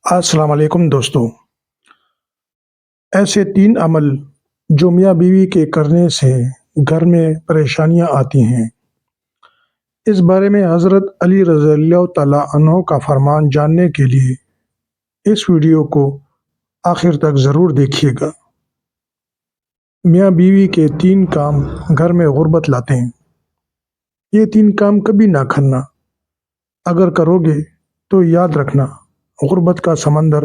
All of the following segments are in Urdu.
السلام علیکم دوستو۔ ایسے 3 عمل جو میاں بیوی کے کرنے سے گھر میں پریشانیاں آتی ہیں، اس بارے میں حضرت علی رضی اللہ تعالیٰ عنہ کا فرمان جاننے کے لیے اس ویڈیو کو آخر تک ضرور دیکھیے گا۔ میاں بیوی کے 3 کام گھر میں غربت لاتے ہیں۔ یہ 3 کام کبھی نہ کرنا، اگر کرو گے تو یاد رکھنا غربت کا سمندر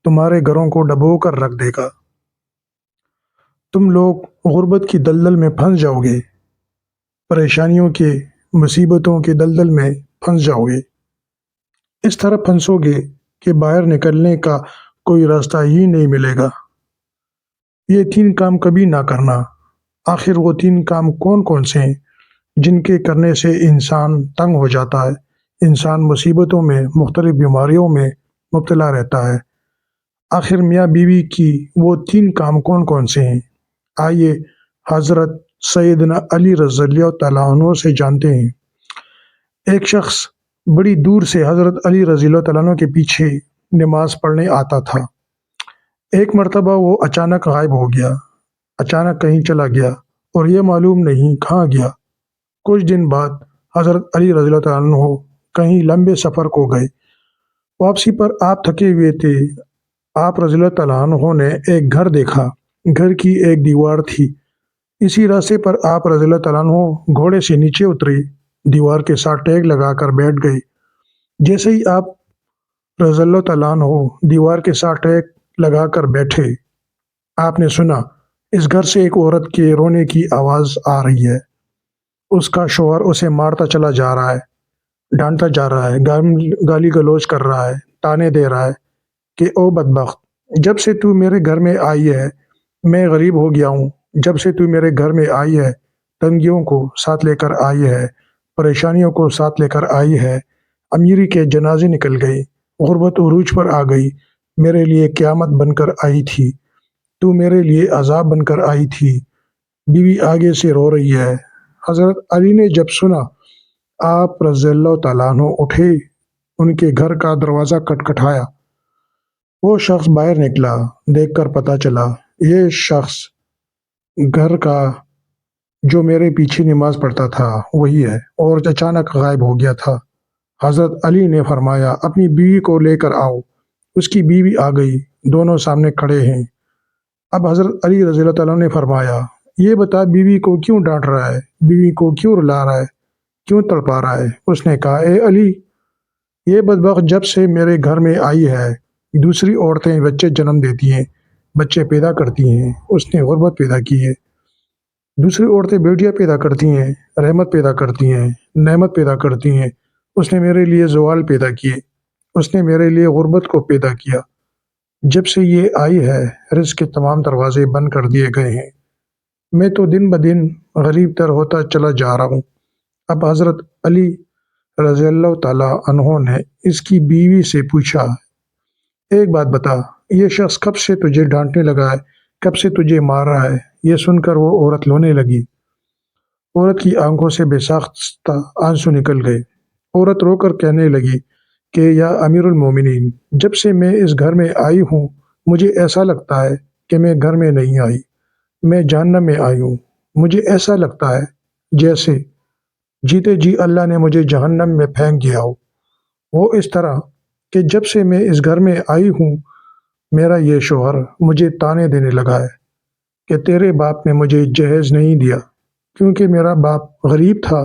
تمہارے گھروں کو ڈبو کر رکھ دے گا۔ تم لوگ غربت کی دلدل میں پھنس جاؤ گے، پریشانیوں کے، مصیبتوں کے دلدل میں پھنس جاؤ گے۔ اس طرح پھنسو گے کہ باہر نکلنے کا کوئی راستہ ہی نہیں ملے گا۔ یہ 3 کام کبھی نہ کرنا۔ آخر وہ 3 کام کون کون سے ہیں جن کے کرنے سے انسان تنگ ہو جاتا ہے، انسان مصیبتوں میں، مختلف بیماریوں میں مبتلا رہتا ہے؟ آخر میاں بیوی کی وہ 3 کام کون کون سے ہیں؟ آئیے حضرت سیدنا علی رضی اللہ تعالیٰ عنہ سے جانتے ہیں۔ ایک شخص بڑی دور سے حضرت علی رضی اللہ تعالیٰ عنہ کے پیچھے نماز پڑھنے آتا تھا۔ ایک مرتبہ وہ اچانک غائب ہو گیا، اچانک کہیں چلا گیا اور یہ معلوم نہیں کہاں گیا۔ کچھ دن بعد حضرت علی رضی اللہ تعالیٰ عنہ کہیں لمبے سفر کو گئے۔ واپسی پر آپ تھکے ہوئے تھے۔ آپ رضی اللہ تعالیٰ عنہ نے ایک گھر دیکھا، گھر کی ایک دیوار تھی۔ اسی راستے پر آپ رضی اللہ تعالیٰ عنہ گھوڑے سے نیچے اترے، دیوار کے ساتھ ٹیک لگا کر بیٹھ گئے۔ جیسے ہی آپ رضی اللہ تعالیٰ عنہ دیوار کے ساتھ ٹیک لگا کر بیٹھے، آپ نے سنا اس گھر سے ایک عورت کے رونے کی آواز آ رہی ہے۔ اس کا شوہر اسے مارتا چلا جا رہا ہے، ڈانٹتا جا رہا ہے، گالی گلوچ کر رہا ہے، تانے دے رہا ہے کہ او بدبخت، جب سے تو میرے گھر میں آئی ہے میں غریب ہو گیا ہوں، جب سے تو میرے گھر میں آئی ہے تنگیوں کو ساتھ لے کر آئی ہے، پریشانیوں کو ساتھ لے کر آئی ہے، امیری کے جنازے نکل گئے، غربت عروج پر آ گئی، میرے لیے قیامت بن کر آئی تھی، تو میرے لیے عذاب بن کر آئی تھی۔ بیوی آگے سے رو رہی ہے۔ حضرت علی نے جب سنا، آپ رضی اللہ تعالیٰ عنہ اٹھے، ان کے گھر کا دروازہ کھٹکھٹایا۔ وہ شخص باہر نکلا، دیکھ کر پتہ چلا یہ شخص گھر کا جو میرے پیچھے نماز پڑھتا تھا وہی ہے، اور اچانک غائب ہو گیا تھا۔ حضرت علی نے فرمایا اپنی بیوی کو لے کر آؤ۔ اس کی بیوی آ گئی، دونوں سامنے کھڑے ہیں۔ اب حضرت علی رضی اللہ تعالیٰ نے فرمایا یہ بتا بیوی کو کیوں ڈانٹ رہا ہے، بیوی کو کیوں رلا رہا ہے، کیوں تڑپا رہا ہے؟ اس نے کہا اے علی، یہ بدبخت جب سے میرے گھر میں آئی ہے دوسری عورتیں بچے جنم دیتی ہیں، بچے پیدا کرتی ہیں، اس نے غربت پیدا کی ہے۔ دوسری عورتیں بیٹیاں پیدا کرتی ہیں، رحمت پیدا کرتی ہیں، نعمت پیدا کرتی ہیں، اس نے میرے لیے زوال پیدا کیے، اس نے میرے لیے غربت کو پیدا کیا۔ جب سے یہ آئی ہے رزق کے تمام دروازے بند کر دیے گئے ہیں، میں تو دن بدن غریب تر ہوتا چلا جا رہا ہوں۔ اب حضرت علی رضی اللہ تعالیٰ عنہ نے اس کی بیوی سے پوچھا ایک بات بتا، یہ شخص کب سے تجھے ڈانٹنے لگا ہے، کب سے تجھے مار رہا ہے؟ یہ سن کر وہ عورت رونے لگی۔ عورت کی آنکھوں سے بے ساختہ آنسو نکل گئے۔ عورت رو کر کہنے لگی کہ یا امیر المومنین، جب سے میں اس گھر میں آئی ہوں مجھے ایسا لگتا ہے کہ میں گھر میں نہیں آئی، میں جہنم میں آئی ہوں۔ مجھے ایسا لگتا ہے جیسے جیتے جی اللہ نے مجھے جہنم میں پھینک دیا ہو۔ وہ اس طرح کہ جب سے میں اس گھر میں آئی ہوں میرا یہ شوہر مجھے تانے دینے لگا ہے کہ تیرے باپ نے مجھے جہیز نہیں دیا، کیونکہ میرا باپ غریب تھا،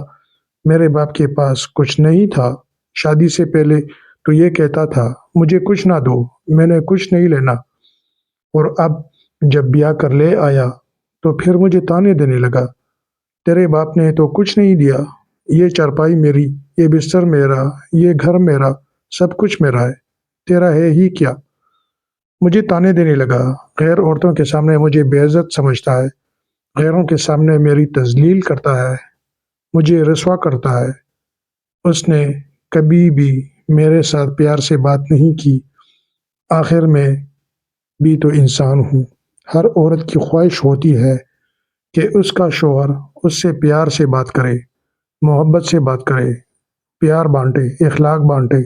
میرے باپ کے پاس کچھ نہیں تھا۔ شادی سے پہلے تو یہ کہتا تھا مجھے کچھ نہ دو، میں نے کچھ نہیں لینا، اور اب جب بیاہ کر لے آیا تو پھر مجھے تانے دینے لگا، تیرے باپ نے تو کچھ نہیں دیا، یہ چارپائی میری، یہ بستر میرا، یہ گھر میرا، سب کچھ میرا ہے، تیرا ہے ہی کیا؟ مجھے تانے دینے لگا، غیر عورتوں کے سامنے مجھے بے عزت سمجھتا ہے، غیروں کے سامنے میری تذلیل کرتا ہے، مجھے رسوا کرتا ہے۔ اس نے کبھی بھی میرے ساتھ پیار سے بات نہیں کی۔ آخر میں بھی تو انسان ہوں، ہر عورت کی خواہش ہوتی ہے کہ اس کا شوہر اس سے پیار سے بات کرے، محبت سے بات کرے، پیار بانٹے، اخلاق بانٹے،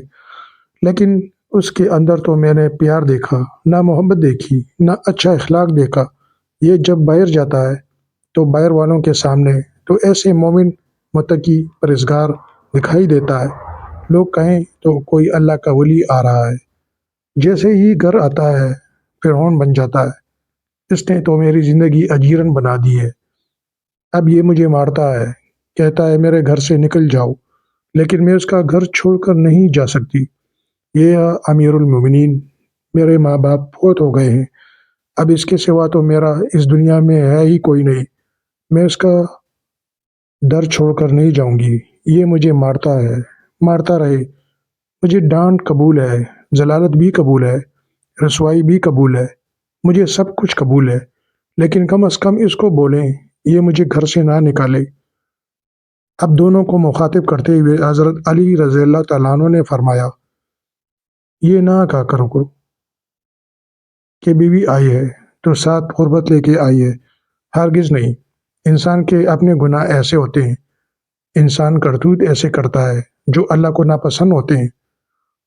لیکن اس کے اندر تو میں نے پیار دیکھا، نہ محبت دیکھی، نہ اچھا اخلاق دیکھا۔ یہ جب باہر جاتا ہے تو باہر والوں کے سامنے تو ایسے مومن، متقی، پرہیزگار دکھائی دیتا ہے، لوگ کہیں تو کوئی اللہ کا ولی آ رہا ہے۔ جیسے ہی گھر آتا ہے فرعون بن جاتا ہے۔ اس نے تو میری زندگی اجیرن بنا دی ہے۔ اب یہ مجھے مارتا ہے، کہتا ہے میرے گھر سے نکل جاؤ، لیکن میں اس کا گھر چھوڑ کر نہیں جا سکتی۔ یہ امیر المومنین، میرے ماں باپ فوت ہو گئے ہیں، اب اس کے سوا تو میرا اس دنیا میں ہے ہی کوئی نہیں، میں اس کا در چھوڑ کر نہیں جاؤں گی۔ یہ مجھے مارتا ہے، مارتا رہے، مجھے ڈانٹ قبول ہے، ذلالت بھی قبول ہے، رسوائی بھی قبول ہے، مجھے سب کچھ قبول ہے، لیکن کم از کم اس کو بولیں یہ مجھے گھر سے نہ نکالے۔ اب دونوں کو مخاطب کرتے ہوئے حضرت علی رضی اللہ تعالیٰ عنہ نے فرمایا، یہ نہ کہا کرو کہ بیوی آئی ہے تو ساتھ غربت لے کے آئی ہے، ہرگز نہیں۔ انسان کے اپنے گناہ ایسے ہوتے ہیں، انسان کرتوت ایسے کرتا ہے جو اللہ کو ناپسند ہوتے ہیں،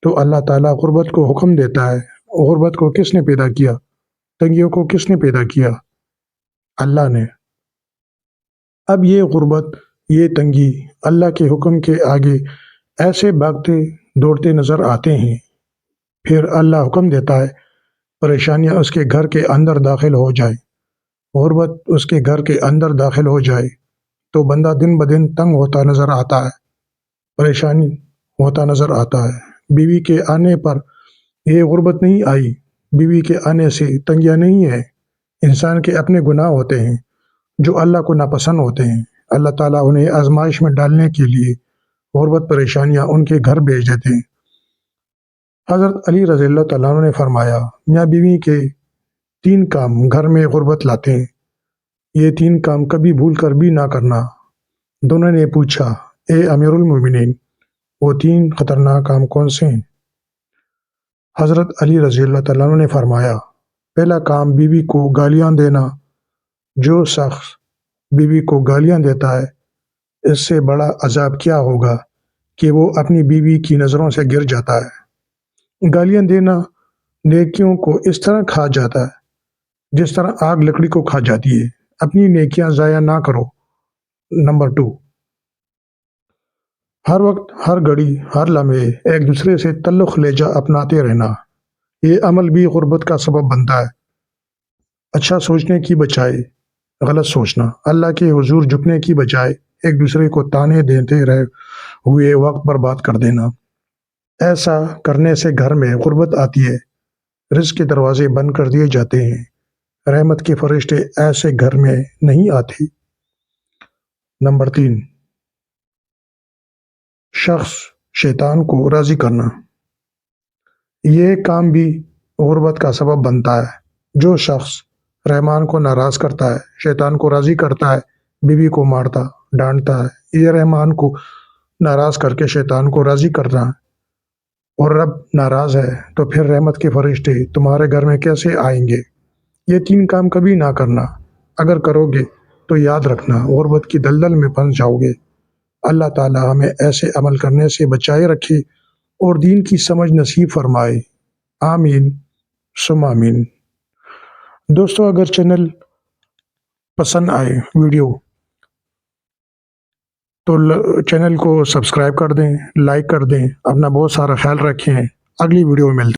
تو اللہ تعالیٰ غربت کو حکم دیتا ہے۔ غربت کو کس نے پیدا کیا؟ تنگیوں کو کس نے پیدا کیا؟ اللہ نے۔ اب یہ غربت، یہ تنگی اللہ کے حکم کے آگے ایسے بھاگتے دوڑتے نظر آتے ہیں۔ پھر اللہ حکم دیتا ہے پریشانیاں اس کے گھر کے اندر داخل ہو جائیں، غربت اس کے گھر کے اندر داخل ہو جائے تو بندہ دن بدن تنگ ہوتا نظر آتا ہے، پریشانی ہوتا نظر آتا ہے۔ بیوی کے آنے پر یہ غربت نہیں آئی، بیوی کے آنے سے تنگیاں نہیں ہیں، انسان کے اپنے گناہ ہوتے ہیں جو اللہ کو ناپسند ہوتے ہیں۔ اللہ تعالیٰ انہیں آزمائش میں ڈالنے کے لیے غربت، پریشانیاں ان کے گھر بھیج دیتے ہیں۔ حضرت علی رضی اللہ تعالیٰ عنہ نے فرمایا، میاں بیوی کے 3 کام گھر میں غربت لاتے ہیں، یہ 3 کام کبھی بھول کر بھی نہ کرنا۔ دونوں نے پوچھا، اے امیر المومنین، وہ 3 خطرناک کام کون سے ہیں؟ حضرت علی رضی اللہ تعالیٰ عنہ نے فرمایا، پہلا کام بیوی کو گالیاں دینا۔ جو شخص بیوی کو گالیاں دیتا ہے، اس سے بڑا عذاب کیا ہوگا کہ وہ اپنی بیوی کی نظروں سے گر جاتا ہے۔ گالیاں دینا نیکیوں کو اس طرح کھا جاتا ہے جس طرح آگ لکڑی کو کھا جاتی ہے۔ اپنی نیکیاں ضائع نہ کرو۔ نمبر 2، ہر وقت، ہر گھڑی، ہر لمحے ایک دوسرے سے تعلق لہجہ اپناتے رہنا۔ یہ عمل بھی غربت کا سبب بنتا ہے۔ اچھا سوچنے کی بجائے غلط سوچنا، اللہ کے حضور جھکنے کی بجائے ایک دوسرے کو تانے دیتے رہے ہوئے وقت برباد کر دینا۔ ایسا کرنے سے گھر میں غربت آتی ہے، رزق کے دروازے بند کر دیے جاتے ہیں، رحمت کے فرشتے ایسے گھر میں نہیں آتے۔ نمبر 3، شخص شیطان کو راضی کرنا۔ یہ کام بھی غربت کا سبب بنتا ہے۔ جو شخص رحمان کو ناراض کرتا ہے، شیطان کو راضی کرتا ہے، بیوی کو مارتا، ڈانٹتا ہے، یہ رحمان کو ناراض کر کے شیطان کو راضی کرنا ہے، اور رب ناراض ہے تو پھر رحمت کے فرشتے تمہارے گھر میں کیسے آئیں گے؟ یہ 3 کام کبھی نہ کرنا۔ اگر کرو گے تو یاد رکھنا غربت کی دلدل میں پھنس جاؤ گے۔ اللہ تعالیٰ ہمیں ایسے عمل کرنے سے بچائے رکھے اور دین کی سمجھ نصیب فرمائے۔ آمین ثم آمین۔ دوستو، اگر چینل پسند آئے ویڈیو تو چینل کو سبسکرائب کر دیں، لائک کر دیں، اپنا بہت سارا خیال رکھیں۔ اگلی ویڈیو میں ملتے ہیں۔